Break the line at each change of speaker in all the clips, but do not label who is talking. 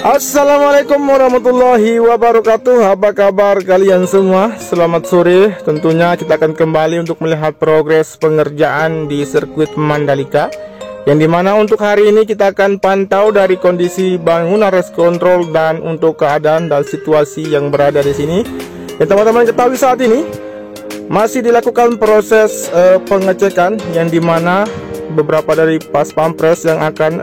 Assalamualaikum warahmatullahi wabarakatuh. Apa kabar kalian semua? Selamat sore. Tentunya kita akan kembali untuk melihat progres pengerjaan di sirkuit Mandalika, yang dimana untuk hari ini kita akan pantau dari kondisi bangunan race control dan untuk keadaan dan situasi yang berada di sini. Dan teman-teman ketahui saat ini masih dilakukan proses pengecekan, yang dimana beberapa dari pas pampres yang akan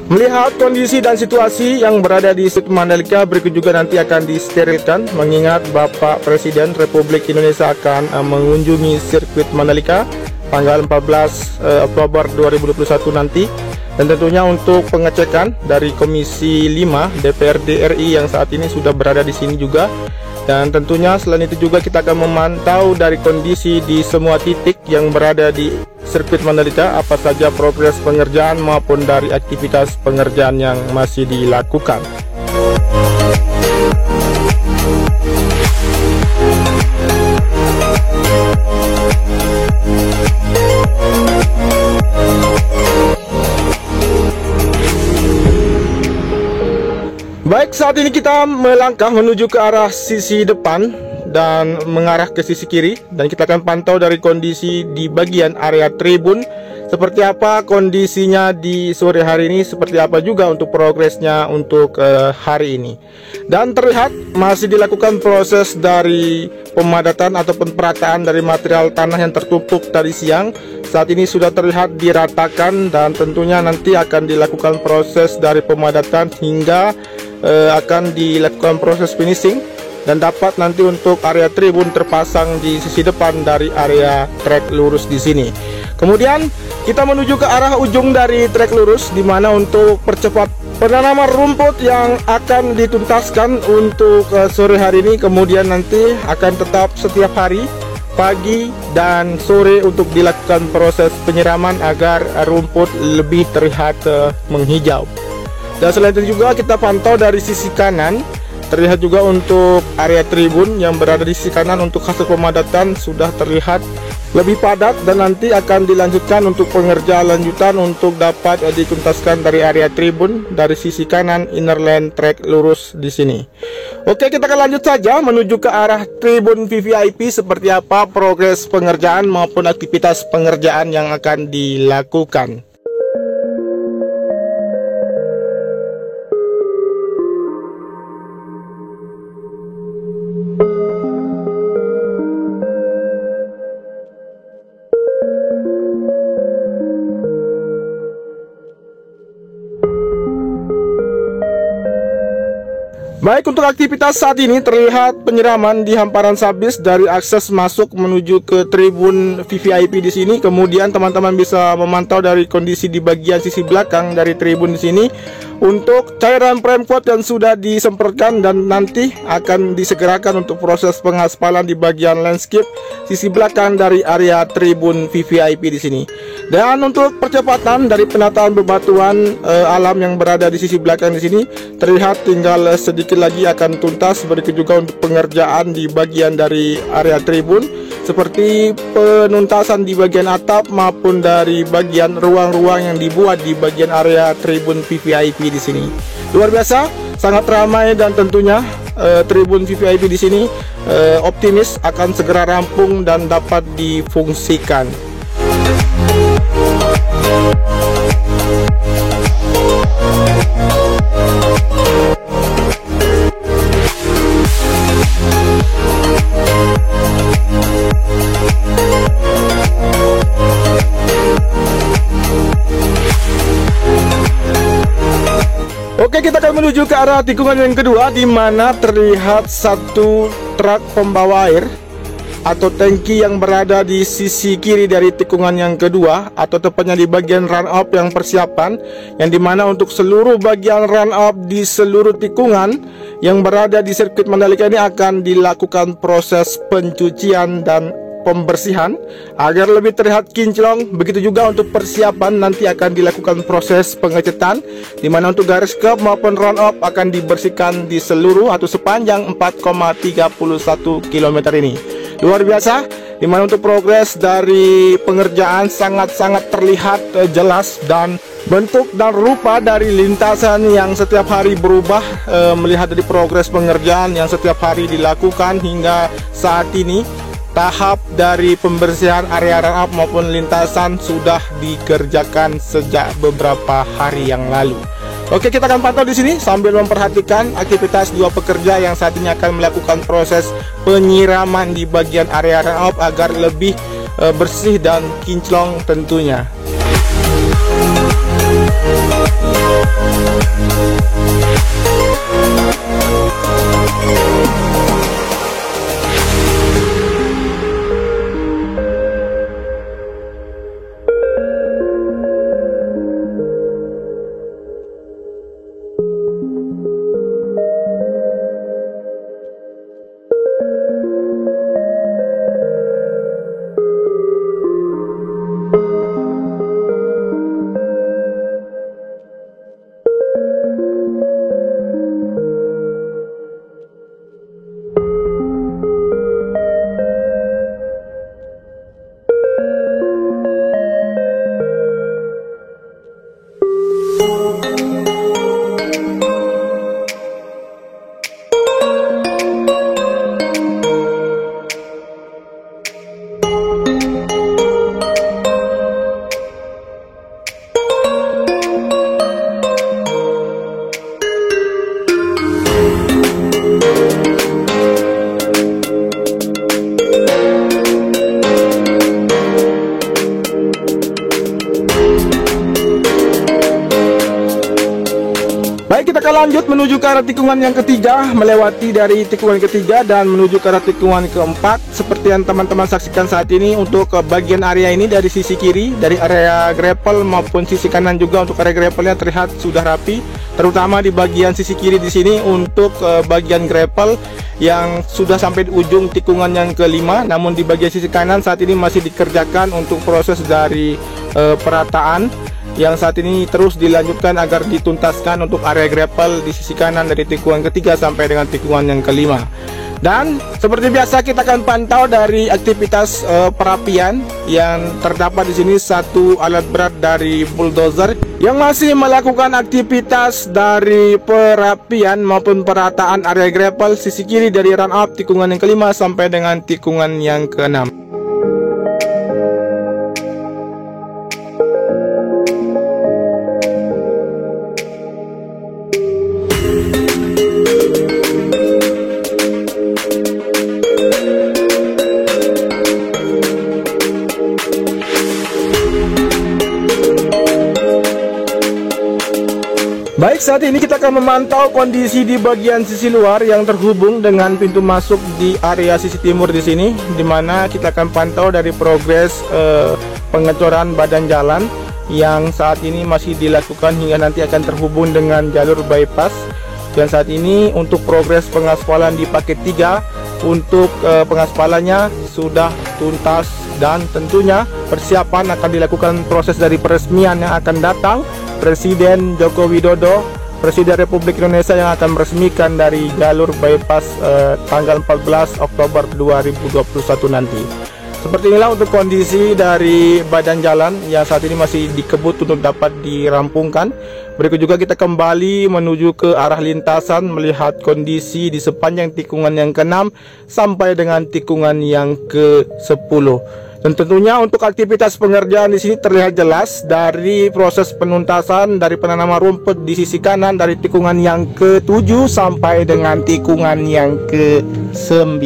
melihat kondisi dan situasi yang berada di sirkuit Mandalika. Berikut juga nanti akan disterilkan, mengingat Bapak Presiden Republik Indonesia akan mengunjungi sirkuit Mandalika tanggal 14 Oktober 2021 nanti. Dan tentunya untuk pengecekan dari Komisi 5 DPRD RI yang saat ini sudah berada di sini juga. Dan tentunya selain itu juga kita akan memantau dari kondisi di semua titik yang berada di sirkuit Mandalika, apa saja progres pengerjaan maupun dari aktivitas pengerjaan yang masih dilakukan. Baik, saat ini kita melangkah menuju ke arah sisi depan dan mengarah ke sisi kiri, dan kita akan pantau dari kondisi di bagian area tribun seperti apa kondisinya di sore hari ini, seperti apa juga untuk progresnya untuk hari ini. Dan terlihat masih dilakukan proses dari pemadatan ataupun perataan dari material tanah yang tertumpuk tadi siang. Saat ini sudah terlihat diratakan, dan tentunya nanti akan dilakukan proses dari pemadatan hingga akan dilakukan proses finishing, dan dapat nanti untuk area tribun terpasang di sisi depan dari area trek lurus di sini. Kemudian kita menuju ke arah ujung dari trek lurus, di mana untuk percepat penanaman rumput yang akan dituntaskan untuk sore hari ini. Kemudian nanti akan tetap setiap hari pagi dan sore untuk dilakukan proses penyiraman agar rumput lebih terlihat menghijau. Dan selain itu juga kita pantau dari sisi kanan, terlihat juga untuk area tribun yang berada di sisi kanan untuk hasil pemadatan sudah terlihat lebih padat, dan nanti akan dilanjutkan untuk pengerjaan lanjutan untuk dapat dituntaskan dari area tribun dari sisi kanan inner lane trek lurus di sini. Oke, kita akan lanjut saja menuju ke arah tribun VVIP, seperti apa progres pengerjaan maupun aktivitas pengerjaan yang akan dilakukan. Baik, untuk aktivitas saat ini terlihat penyiraman di hamparan sabis dari akses masuk menuju ke tribun VVIP di sini. Kemudian teman-teman bisa memantau dari kondisi di bagian sisi belakang dari tribun di sini untuk cairan premcoat yang sudah disemprotkan, dan nanti akan disegerakan untuk proses pengaspalan di bagian landscape sisi belakang dari area tribun VVIP di sini. Dan untuk percepatan dari penataan bebatuan alam yang berada di sisi belakang di sini, terlihat tinggal sedikit lagi akan tuntas. Berikut juga untuk pengerjaan di bagian dari area tribun, seperti penuntasan di bagian atap maupun dari bagian ruang-ruang yang dibuat di bagian area tribun VVIP di sini. Luar biasa, sangat ramai, dan tentunya tribun VVIP di sini optimis akan segera rampung dan dapat difungsikan. Oke, kita akan menuju ke arah tikungan yang kedua, di mana terlihat satu truk pembawa air atau tangki yang berada di sisi kiri dari tikungan yang kedua, atau tepatnya di bagian run up yang persiapan, yang dimana untuk seluruh bagian run up di seluruh tikungan yang berada di sirkuit Mandalika ini akan dilakukan proses pencucian dan pembersihan agar lebih terlihat kinclong. Begitu juga untuk persiapan nanti akan dilakukan proses pengecetan, di mana untuk garis curb maupun run off akan dibersihkan di seluruh atau sepanjang 4,31 km ini. Luar biasa, di mana untuk progres dari pengerjaan sangat-sangat terlihat jelas, dan bentuk dan rupa dari lintasan yang setiap hari berubah, melihat dari progres pengerjaan yang setiap hari dilakukan hingga saat ini. Tahap dari pembersihan area run up maupun lintasan sudah dikerjakan sejak beberapa hari yang lalu. Oke, kita akan pantau di sini sambil memperhatikan aktivitas dua pekerja yang saat ini akan melakukan proses penyiraman di bagian area run up agar lebih bersih dan kinclong tentunya. Baik, kita akan lanjut menuju ke arah tikungan yang ketiga, melewati dari tikungan ketiga dan menuju ke arah tikungan keempat. Seperti yang teman-teman saksikan saat ini, untuk bagian area ini dari sisi kiri, dari area gravel maupun sisi kanan juga untuk area gravelnya terlihat sudah rapi. Terutama di bagian sisi kiri di sini untuk bagian gravel yang sudah sampai di ujung tikungan yang kelima. Namun di bagian sisi kanan saat ini masih dikerjakan untuk proses dari perataan, yang saat ini terus dilanjutkan agar dituntaskan untuk area gravel di sisi kanan dari tikungan ketiga sampai dengan tikungan yang kelima. Dan seperti biasa kita akan pantau dari aktivitas perapian yang terdapat di sini. Satu alat berat dari bulldozer yang masih melakukan aktivitas dari perapian maupun perataan area gravel sisi kiri dari run up tikungan yang kelima sampai dengan tikungan yang keenam. Baik, saat ini kita akan memantau kondisi di bagian sisi luar yang terhubung dengan pintu masuk di area sisi timur di sini, di mana kita akan pantau dari progres pengecoran badan jalan yang saat ini masih dilakukan hingga nanti akan terhubung dengan jalur bypass. Dan saat ini untuk progres pengaspalan di paket 3, untuk pengaspalannya sudah tuntas dan tentunya persiapan akan dilakukan proses dari peresmian yang akan datang. Presiden Joko Widodo, Presiden Republik Indonesia, yang akan meresmikan dari jalur bypass tanggal 14 Oktober 2021 nanti. Seperti inilah untuk kondisi dari badan jalan yang saat ini masih dikebut untuk dapat dirampungkan. Berikut juga kita kembali menuju ke arah lintasan, melihat kondisi di sepanjang tikungan yang ke-6 sampai dengan tikungan yang ke-10. Dan tentunya untuk aktivitas pengerjaan di sini terlihat jelas dari proses penuntasan dari penanaman rumput di sisi kanan dari tikungan yang ke-7 sampai dengan tikungan yang ke-9.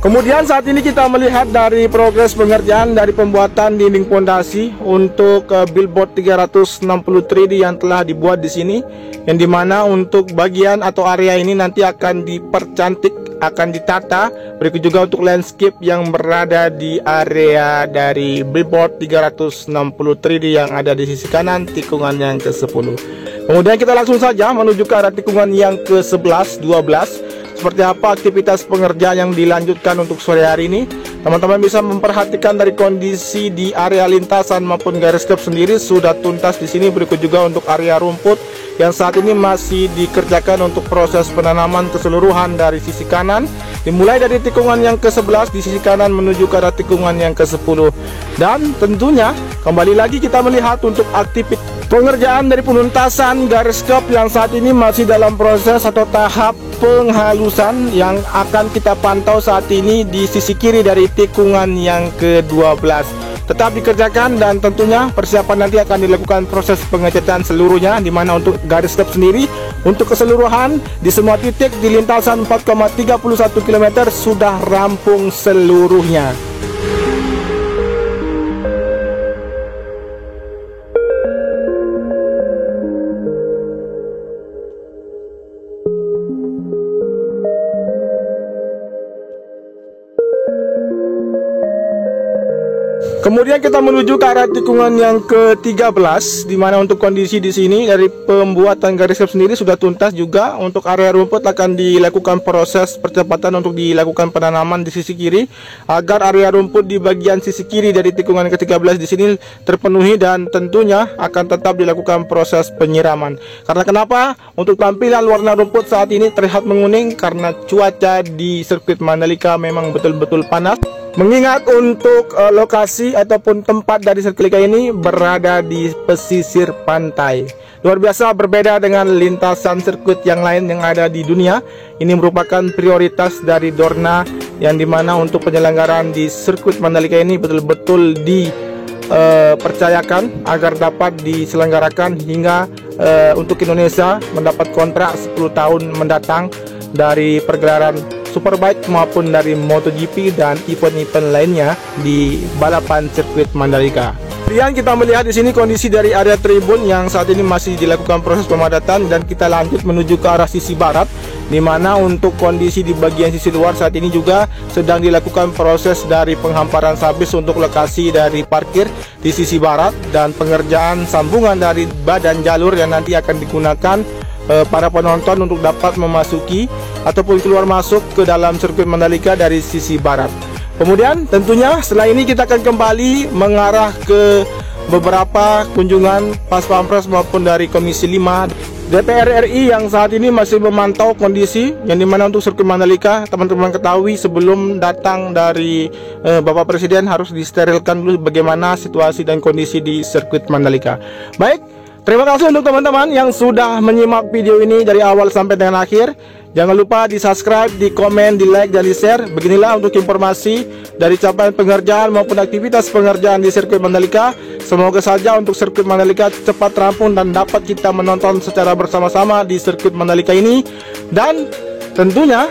Kemudian saat ini kita melihat dari progres pengerjaan dari pembuatan dinding pondasi untuk billboard 360 3D yang telah dibuat di sini, yang dimana untuk bagian atau area ini nanti akan dipercantik, akan ditata. Berikut juga untuk landscape yang berada di area dari billboard 360 3D yang ada di sisi kanan tikungan yang ke-10. Kemudian kita langsung saja menuju ke arah tikungan yang ke-11, 12. Seperti apa aktivitas pengerjaan yang dilanjutkan untuk sore hari ini. Teman-teman bisa memperhatikan dari kondisi di area lintasan maupun garis stop sendiri sudah tuntas di sini. Berikut juga untuk area rumput yang saat ini masih dikerjakan untuk proses penanaman keseluruhan dari sisi kanan, dimulai dari tikungan yang ke-11 di sisi kanan menuju ke arah tikungan yang ke-10. Dan tentunya kembali lagi kita melihat untuk aktivitas pengerjaan dari penuntasan garis stop yang saat ini masih dalam proses atau tahap penghalusan yang akan kita pantau saat ini di sisi kiri dari tikungan yang ke-12. Tetap dikerjakan dan tentunya persiapan nanti akan dilakukan proses pengecatan seluruhnya, di mana untuk garis stop sendiri untuk keseluruhan di semua titik di lintasan 4,31 km sudah rampung seluruhnya. Kemudian kita menuju ke arah tikungan yang ke-13, di mana untuk kondisi di sini dari pembuatan garis stop sendiri sudah tuntas juga. Untuk area rumput akan dilakukan proses percepatan untuk dilakukan penanaman di sisi kiri agar area rumput di bagian sisi kiri dari tikungan ke-13 di sini terpenuhi, dan tentunya akan tetap dilakukan proses penyiraman. Karena kenapa? Untuk tampilan warna rumput saat ini terlihat menguning karena cuaca di sirkuit Mandalika memang betul-betul panas. Mengingat untuk lokasi ataupun tempat dari sirkuit ini berada di pesisir pantai. Luar biasa berbeda dengan lintasan sirkuit yang lain yang ada di dunia. Ini merupakan prioritas dari Dorna, yang dimana untuk penyelenggaraan di sirkuit Mandalika ini betul-betul dipercayakan agar dapat diselenggarakan hingga untuk Indonesia mendapat kontrak 10 tahun mendatang dari pergelaran Superbike maupun dari MotoGP dan event-event lainnya di balapan sirkuit Mandalika. Kemudian kita melihat di sini kondisi dari area tribun yang saat ini masih dilakukan proses pemadatan, dan kita lanjut menuju ke arah sisi barat, di mana untuk kondisi di bagian sisi luar saat ini juga sedang dilakukan proses dari penghamparan sabis untuk lokasi dari parkir di sisi barat dan pengerjaan sambungan dari badan jalur yang nanti akan digunakan para penonton untuk dapat memasuki ataupun keluar masuk ke dalam sirkuit Mandalika dari sisi barat. Kemudian tentunya setelah ini kita akan kembali mengarah ke beberapa kunjungan Pas Pampres maupun dari Komisi 5 DPR RI yang saat ini masih memantau kondisi, yang dimana untuk sirkuit Mandalika teman-teman ketahui sebelum datang dari Bapak Presiden harus disterilkan dulu bagaimana situasi dan kondisi di sirkuit Mandalika. Baik, terima kasih untuk teman-teman yang sudah menyimak video ini dari awal sampai dengan akhir. Jangan lupa di subscribe, di komen, di like, dan di share. Beginilah untuk informasi dari capaian pengerjaan maupun aktivitas pengerjaan di sirkuit Mandalika. Semoga saja untuk sirkuit Mandalika cepat rampung dan dapat kita menonton secara bersama-sama di sirkuit Mandalika ini. Dan tentunya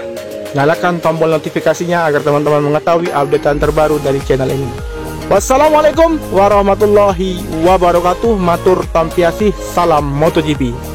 nyalakan tombol notifikasinya agar teman-teman mengetahui updatean terbaru dari channel ini. Wassalamualaikum warahmatullahi wabarakatuh. Matur tampiasih, salam MotoGP.